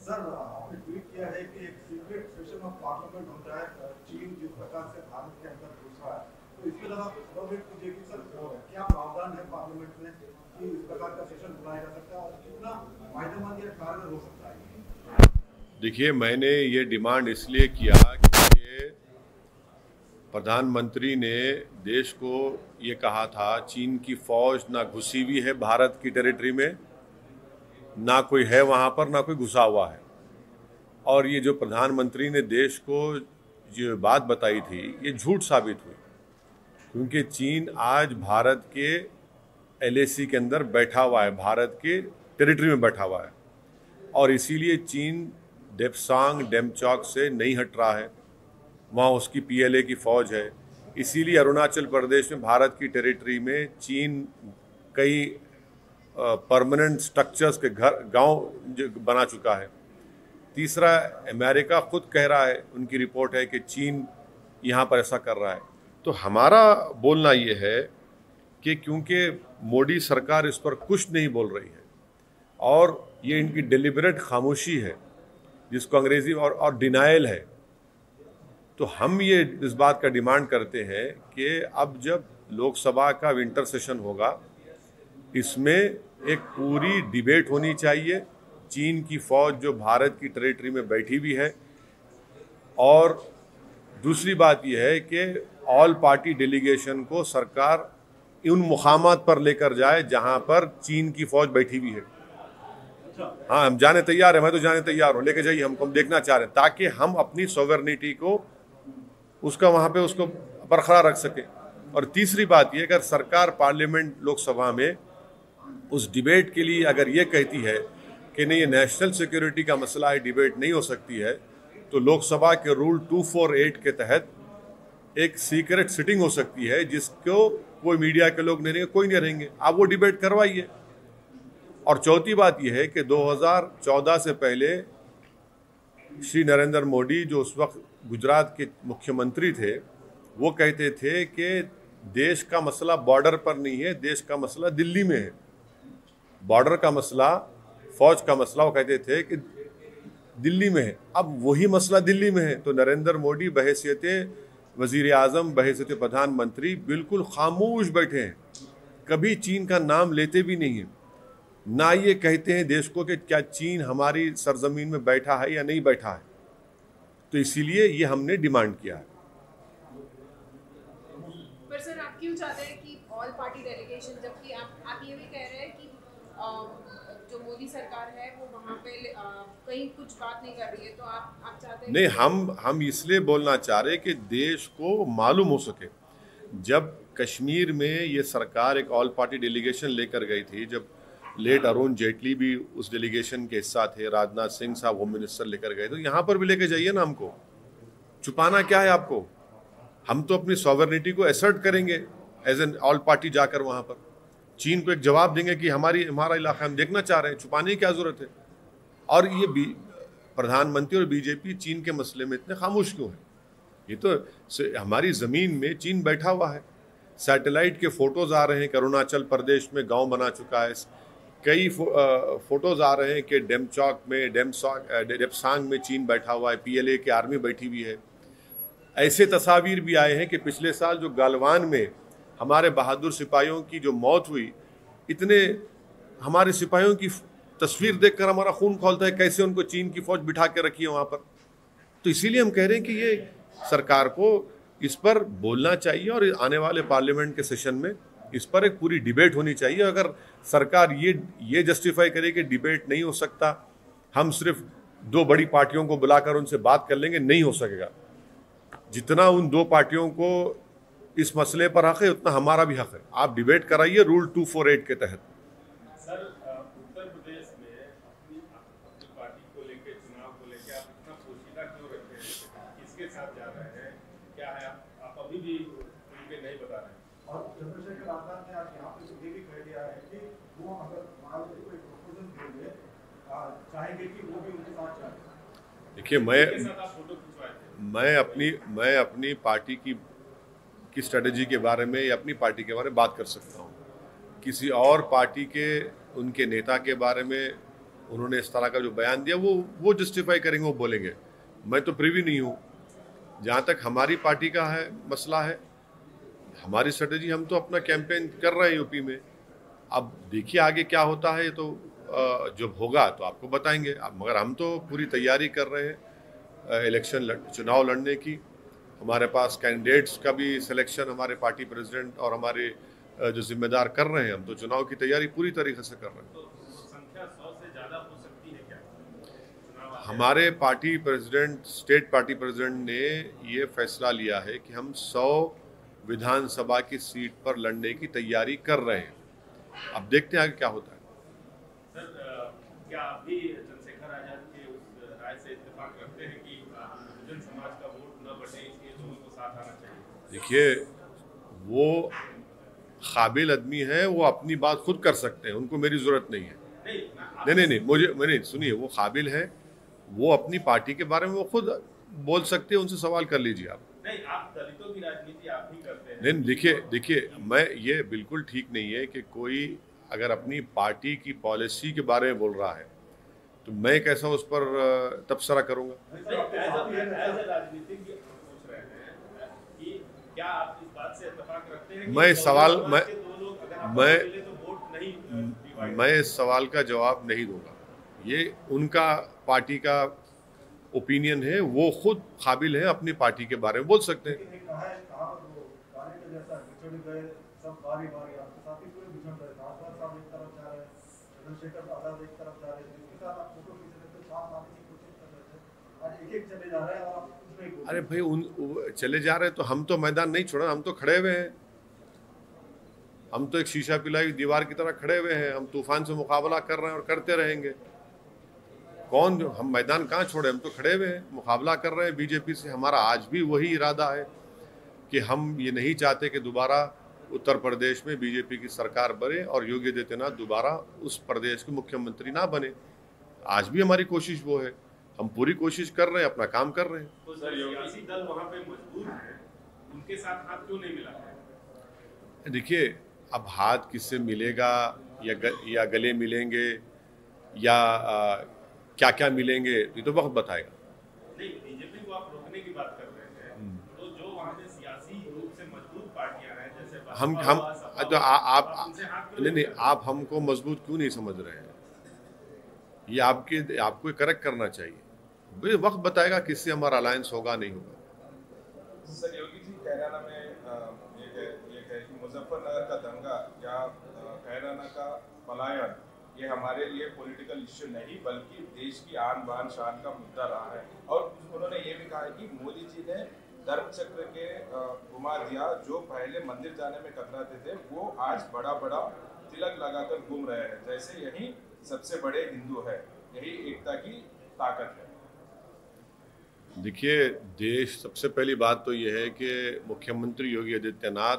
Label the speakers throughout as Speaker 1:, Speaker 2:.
Speaker 1: Sir, आपने tweet किया है कि एक सीक्रेट सेशन ऑफ पार्लियामेंट हो जाए, चीन जिस प्रकार से भारत के अंदर घुस रहा है, तो इसके अलावा गवर्नमेंट कीजिए कि सर क्या प्रावधान है पार्लियामेंट में कि इस प्रकार का सेशन बुलाया जा सकता है और कितना फायदेमंद या कारगर हो सकता है?
Speaker 2: देखिए, मैंने ये डिमांड इसलिए किया कि प्रधानमंत्री ने देश को ये कहा था चीन की फौज ना घुसी हुई है भारत की टेरिटरी में, ना कोई है वहाँ पर, ना कोई घुसा हुआ है। और ये जो प्रधानमंत्री ने देश को जो बात बताई थी ये झूठ साबित हुई, क्योंकि चीन आज भारत के LAC के अंदर बैठा हुआ है, भारत के टेरिटरी में बैठा हुआ है, और इसीलिए चीन डेप्सांग डेमचौक से नहीं हट रहा है। वहाँ उसकी PLA की फौज है। इसीलिए अरुणाचल प्रदेश में भारत की टेरिटरी में चीन कई परमानेंट स्ट्रक्चर्स के गांव बना चुका है। तीसरा, अमेरिका खुद कह रहा है, उनकी रिपोर्ट है कि चीन यहाँ पर ऐसा कर रहा है। तो हमारा बोलना ये है कि क्योंकि मोदी सरकार इस पर कुछ नहीं बोल रही है और ये इनकी डिलिबरेट खामोशी है, जिसको अंग्रेजी और डिनायल है, तो हम ये इस बात का डिमांड करते हैं कि अब जब लोकसभा का विंटर सेशन होगा, इसमें एक पूरी डिबेट होनी चाहिए। चीन की फौज जो भारत की टेरिटरी में बैठी हुई है, और दूसरी बात यह है कि ऑल पार्टी डेलीगेशन को सरकार उन मुकामात पर लेकर जाए जहां पर चीन की फौज बैठी हुई है। हाँ, हम जाने तैयार हैं, मैं तो जाने तैयार हूँ, लेके जाइए, हम देखना चाह रहे हैं, ताकि हम अपनी सॉवरेनिटी को उसका वहाँ पे उसको बरकरार रख सके। और तीसरी बात ये, अगर सरकार पार्लियामेंट लोकसभा में उस डिबेट के लिए अगर ये कहती है कि नहीं, ये नेशनल सिक्योरिटी का मसला है, डिबेट नहीं हो सकती है, तो लोकसभा के रूल 248 के तहत एक सीक्रेट सिटिंग हो सकती है, जिसको कोई मीडिया के लोग नहीं रहेंगे, कोई नहीं रहेंगे, आप वो डिबेट करवाइए। और चौथी बात यह है कि 2014 से पहले श्री नरेंद्र मोदी, जो उस वक्त गुजरात के मुख्यमंत्री थे, वो कहते थे कि देश का मसला बॉर्डर पर नहीं है, देश का मसला दिल्ली में है। बॉर्डर का मसला, फौज का मसला, वो कहते थे कि दिल्ली में है। अब वही मसला दिल्ली में है, तो नरेंद्र मोदी बहैसियत वजीर आजम, बहैसियत प्रधानमंत्री बिल्कुल खामोश बैठे हैं, कभी चीन का नाम लेते भी नहीं है, ना ये कहते हैं देश को कि क्या चीन हमारी सरजमीन में बैठा है या नहीं बैठा है। तो इसीलिए ये हमने डिमांड किया है।
Speaker 3: पर सर, आप क्यों चाहते हैं कि ऑल पार्टी डेलीगेशन, जबकि आप ये भी कह रहे हैं कि जो मोदी सरकार है वो वहाँ पे कहीं कुछ बात नहीं कर रही है, तो आप चाहते हैं?
Speaker 2: नहीं, हम इसलिए बोलना चाह रहे हैं कि देश को मालूम हो सके। जब कश्मीर में ये सरकार एक ऑल पार्टी डेलीगेशन लेकर गई थी, जब लेट अरुण जेटली भी उस डेलीगेशन के हिस्सा थे, राजनाथ सिंह साहब होम मिनिस्टर लेकर गए, तो यहाँ पर भी लेके जाइए ना। हमको छुपाना क्या है आपको? हम तो अपनी सॉवरेनिटी को असर्ट करेंगे एज एन ऑल पार्टी जाकर वहाँ पर चीन को एक जवाब देंगे कि हमारा इलाका हम देखना चाह रहे हैं, छुपाने की क्या जरूरत है? और ये प्रधानमंत्री और बीजेपी चीन के मसले में इतने खामोश क्यों है? ये तो हमारी ज़मीन में चीन बैठा हुआ है। सैटेलाइट के फोटोज आ रहे हैं कि अरुणाचल प्रदेश में गांव बना चुका है, कई फोटोज आ रहे हैं कि डेमचौक में, डेप्सांग में चीन बैठा हुआ है, PLA की आर्मी बैठी हुई है। ऐसे तस्वीर भी आए हैं कि पिछले साल जो गालवान में हमारे बहादुर सिपाहियों की जो मौत हुई, इतने हमारे सिपाहियों की तस्वीर देखकर हमारा खून खौलता है, कैसे उनको चीन की फौज बिठा के रखी है वहाँ पर। तो इसीलिए हम कह रहे हैं कि ये सरकार को इस पर बोलना चाहिए और आने वाले पार्लियामेंट के सेशन में इस पर एक पूरी डिबेट होनी चाहिए। अगर सरकार ये जस्टिफाई करे कि डिबेट नहीं हो सकता, हम सिर्फ 2 बड़ी पार्टियों को बुलाकर उनसे बात कर लेंगे, नहीं हो सकेगा। जितना उन 2 पार्टियों को इस मसले पर हक है, उतना हमारा भी हक है। आप डिबेट कराइए रूल 248 के तहत।
Speaker 4: सर, उत्तर प्रदेश में अपनी पार्टी को लेकर, चुनाव को लेकर आप इतना पोशीदा क्यों रखते हैं? किसके साथ जा रहे हैं? क्या है, आप अभी भी उनके नहीं बता रहे हैं?
Speaker 1: और चंद्रशेखर आजाद ने आज यहाँ पे ये भी कह दिया है कि वो अगर महाराष्ट्र को एक प्रपोजल देंगे, चाहेंगे कि वो भी उनके साथ जाए।
Speaker 2: देखिए, मैं अपनी पार्टी की स्ट्रेटेजी के बारे में या अपनी पार्टी के बारे में बात कर सकता हूँ। किसी और पार्टी के उनके नेता के बारे में उन्होंने इस तरह का जो बयान दिया वो जस्टिफाई करेंगे, वो बोलेंगे। मैं तो प्रिवी नहीं हूँ। जहाँ तक हमारी पार्टी का है मसला है, हमारी स्ट्रेटेजी, हम तो अपना कैंपेन कर रहे हैं यूपी में। अब देखिए आगे क्या होता है, तो जब होगा तो आपको बताएंगे। मगर हम तो पूरी तैयारी कर रहे हैं चुनाव लड़ने की। हमारे पास कैंडिडेट्स का भी सिलेक्शन हमारे पार्टी प्रेसिडेंट और हमारे जो जिम्मेदार कर रहे हैं। हम तो चुनाव की तैयारी पूरी तरीके से कर रहे हैं।
Speaker 4: तो संख्या 100 से ज़्यादा हो सकती है क्या?
Speaker 2: हमारे party president, state party president ने ये फैसला लिया है कि हम 100 विधानसभा की सीट पर लड़ने की तैयारी कर रहे हैं। अब देखते हैं आगे क्या होता है।
Speaker 4: सर, क्या आप भी चंद्रशेखर आजाद के उस राय से इत्तेफाक रखते हैं कि बहुजन समाज का वोट न बटे, इसलिए दोनों को साथ आना चाहिए?
Speaker 2: देखिए, वो काबिल आदमी है, वो अपनी बात खुद कर सकते हैं, उनको मेरी जरूरत नहीं है। नहीं, मैंने सुनिए, वो काबिल है, वो अपनी पार्टी के बारे में वो खुद बोल सकते हैं, उनसे सवाल कर लीजिए आप।
Speaker 4: नहीं, आप दलितों की राजनीति आप ही करते हैं।
Speaker 2: नहीं, देखिए मैं, ये बिल्कुल ठीक नहीं है कि कोई अगर अपनी पार्टी की पॉलिसी के बारे में बोल रहा है तो मैं कैसा उस पर तबसरा करूंगा।
Speaker 4: राजनीतिज्ञ पूछ रहे हैं कि क्या आप इस बात से इत्तेफाक रखते हैं कि
Speaker 2: मैं सवाल मैं इस सवाल का जवाब नहीं दूंगा। ये उनका पार्टी का ओपिनियन है, वो खुद काबिल है, अपनी पार्टी के बारे में बोल सकते हैं। अरे भाई, चले जा रहे हैं तो हम तो मैदान नहीं छोड़ा, हम तो खड़े हुए हैं। हम तो एक शीशा पिलाई दीवार की तरह खड़े हुए हैं। हम तूफान से मुकाबला कर रहे हैं और करते रहेंगे। हम मैदान कहाँ छोड़े, हम तो खड़े हुए हैं, मुकाबला कर रहे हैं बीजेपी से। हमारा आज भी वही इरादा है कि हम ये नहीं चाहते कि दोबारा उत्तर प्रदेश में बीजेपी की सरकार बने और योगी आदित्यनाथ दोबारा उस प्रदेश के मुख्यमंत्री ना बने। आज भी हमारी कोशिश वो है, हम पूरी कोशिश कर रहे हैं, अपना काम कर रहे हैं।
Speaker 4: तो सर, सियासी दल वहाँ पे मजबूत है, उनके साथ हाथ क्यों नहीं मिला है?
Speaker 2: देखिए, अब हाथ किससे मिलेगा या गले मिलेंगे या क्या क्या मिलेंगे, ये तो वक्त बताएगा।
Speaker 4: नहीं, बीजेपी को आप रोकने की बात कर रहे हैं, तो जो वहाँ पे सियासी रूप से मजबूत पार्टियां हैं, जैसे
Speaker 2: हम तो आप हमको मजबूत क्यों नहीं समझ रहे हैं? ये आपको करेक्ट करना चाहिए। वक्त बताएगा किससे हमारा अलायंस होगा, नहीं होगा।
Speaker 5: सर, योगी जी कैराना में ये है कि मुजफ्फरनगर का दंगा या कैराना का पलायन, ये हमारे लिए पॉलिटिकल इश्यू नहीं बल्कि देश की आन बान शान का मुद्दा रहा है। और उन्होंने ये भी कहा है कि मोदी जी ने धर्म चक्र के घुमा दिया। जो पहले मंदिर जाने में कतराते थे वो आज बड़ा बड़ा तिलक लगाकर घूम रहे हैं, जैसे यही सबसे बड़े हिंदू है। यही एकता की ताकत है।
Speaker 2: देखिए, देश, सबसे पहली बात तो ये है कि मुख्यमंत्री योगी आदित्यनाथ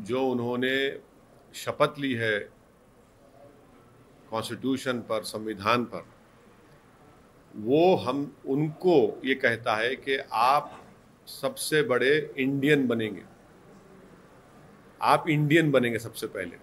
Speaker 2: जो उन्होंने शपथ ली है कॉन्स्टिट्यूशन पर, संविधान पर, वो हम उनको ये कहता है कि आप सबसे बड़े इंडियन बनेंगे। आप इंडियन बनेंगे सबसे पहले।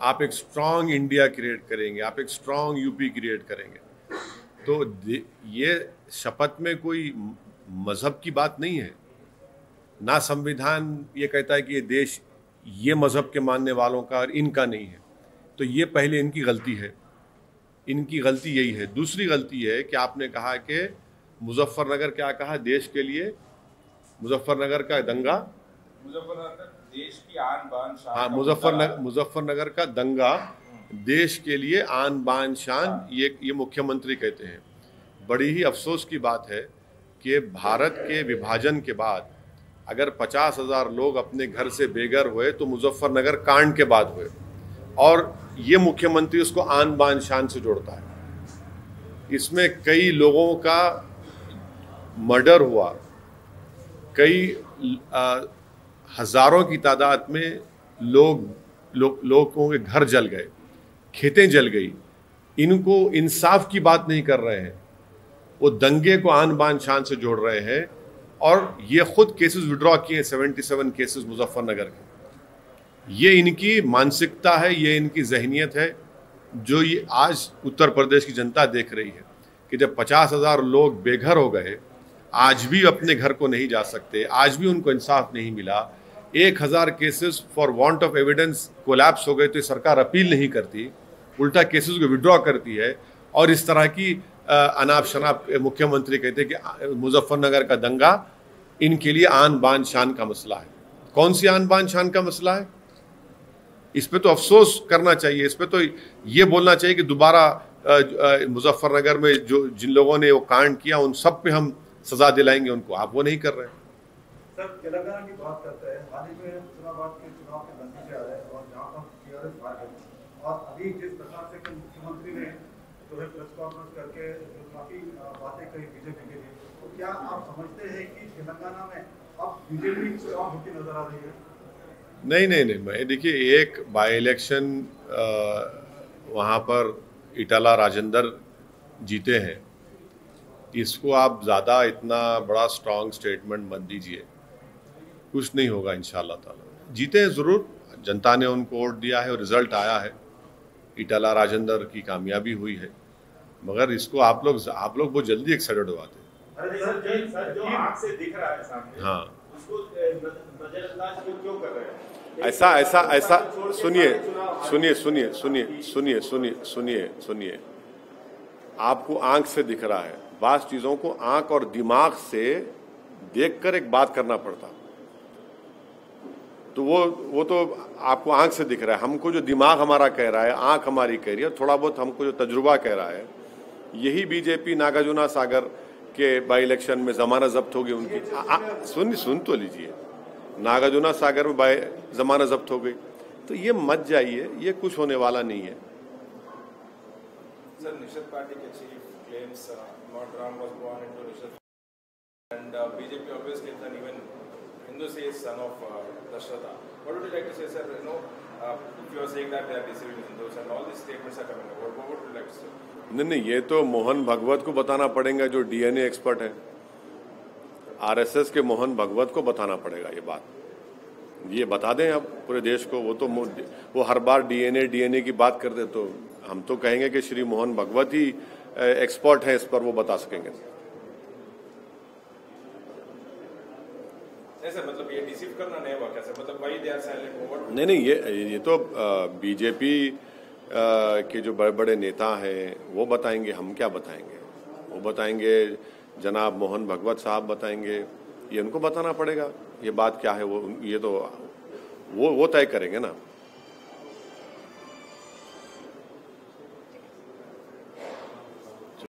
Speaker 2: आप एक स्ट्रांग इंडिया क्रिएट करेंगे, आप एक स्ट्रांग यूपी क्रिएट करेंगे। तो ये शपथ में कोई मजहब की बात नहीं है, ना संविधान ये कहता है कि ये देश ये मजहब के मानने वालों का और इनका नहीं है। तो ये पहले इनकी गलती है, इनकी गलती यही है। दूसरी गलती है कि आपने कहा कि मुजफ्फरनगर, क्या कहा, देश के लिए मुजफ्फरनगर का दंगा,
Speaker 5: मुजफ्फरनगर देश की आन बान शान।
Speaker 2: हाँ, मुजफ्फरनगर का दंगा देश के लिए आन बान शान, ये मुख्यमंत्री कहते हैं। बड़ी ही अफसोस की बात है कि भारत के विभाजन के बाद अगर 50,000 लोग अपने घर से बेघर हुए तो मुजफ्फरनगर कांड के बाद हुए, और ये मुख्यमंत्री उसको आन बान शान से जोड़ता है। इसमें कई लोगों का मर्डर हुआ, कई हजारों की तादाद में लोगों के घर जल गए, खेतें जल गई। इनको इंसाफ की बात नहीं कर रहे हैं, वो दंगे को आन बान शान से जोड़ रहे हैं। और ये खुद केसेस विड्रॉ किए, 77 केसेस मुजफ्फरनगर के। ये इनकी मानसिकता है, ये इनकी जहनियत है। जो ये आज उत्तर प्रदेश की जनता देख रही है कि जब 50,000 लोग बेघर हो गए, आज भी अपने घर को नहीं जा सकते, आज भी उनको इंसाफ नहीं मिला, 1,000 cases for want of evidence collapse हो गए, तो सरकार अपील नहीं करती, उल्टा केसेस को विड्रॉ करती है। और इस तरह की अनाप शनाप मुख्यमंत्री कहते हैं कि मुजफ्फरनगर का दंगा इनके लिए आन बान शान का मसला है। कौन सी आन बान शान का मसला है? इस पे तो अफसोस करना चाहिए, इस पे तो ये बोलना चाहिए कि दोबारा मुजफ्फरनगर में जो जिन लोगों ने वो कांड किया उन सब पे हम सजा दिलाएंगे उनको। आप वो नहीं कर रहे हैं।
Speaker 1: सर, तेलंगाना की बात करते हैं, हाल ही में हुस्नाबाद के चुनाव के नतीजे आ रहे हैं और जहाँ पर टीआरएस हार गई, और अभी जिस प्रकार से कि मुख्यमंत्री ने जो है प्रेस कॉन्फ्रेंस करके जो काफी बातें कही बीजेपी के लिए, तो क्या आप समझते हैं कि तेलंगाना में अब बीजेपी स्ट्रॉन्ग होती नजर आ रही है?
Speaker 2: नहीं, मैं देखिए, एक बाई इलेक्शन वहाँ पर इटाला राजेंद्र जीते हैं, इसको आप ज़्यादा इतना बड़ा स्ट्रॉन्ग स्टेटमेंट मत दीजिए, कुछ नहीं होगा इंशाल्लाह ताला। जीते हैं ज़रूर, जनता ने उनको वोट दिया है और रिजल्ट आया है, इटाला राजेंद्र की कामयाबी हुई है, मगर इसको आप लोग बहुत जल्दी एक्साइटेड हो आते हैं।
Speaker 4: अरे सर, जो आँख से दिख रहा है सामने,
Speaker 2: हाँ,
Speaker 4: उसको नजरअंदाज क्यों कर रहे हैं?
Speaker 2: ऐसा सुनिए, आपको आंख से दिख रहा है, बास चीजों को आंख और दिमाग से देखकर एक बात करना पड़ता, तो वो तो आपको आंख से दिख रहा है। हमको जो दिमाग हमारा कह रहा है, आंख हमारी कह रही है, थोड़ा बहुत हमको जो तजुर्बा कह रहा है, यही बीजेपी नागार्जुना सागर के बाई इलेक्शन में जमानत जब्त होगी उनकी। सुन तो लीजिए, नागार्जुना सागर में जमानत जब्त हो गई, तो ये मत जाइए, ये कुछ होने वाला नहीं है।
Speaker 5: Sir, Nishad Party chief claims Lord Ram was born into Nishad, and BJP always claims that even Hindus say son of Dasharatha. What would you like to say, sir? If you are saying that they are deceiving Hindus and all these statements are coming about, what would you like to say?
Speaker 2: नहीं, ये तो मोहन भगवत को बताना पड़ेगा, जो DNA expert है। RSS के मोहन भगवत को बताना पड़ेगा ये बात, ये बता दें अब पूरे देश को। वो हर बार डीएनए की बात करते, तो हम तो कहेंगे कि श्री मोहन भगवत ही एक्सपर्ट है इस पर, वो बता सकेंगे।
Speaker 5: ऐसा मतलब ये डिसीव करना नहीं हुआ कैसे? मतलब why they are silent?
Speaker 2: नहीं, ये तो बीजेपी के जो बड़े बड़े नेता हैं वो बताएंगे, हम क्या बताएंगे? वो बताएंगे, जनाब मोहन भगवत साहब बताएंगे, ये उनको बताना पड़ेगा ये बात क्या है, ये तो वो तय करेंगे ना।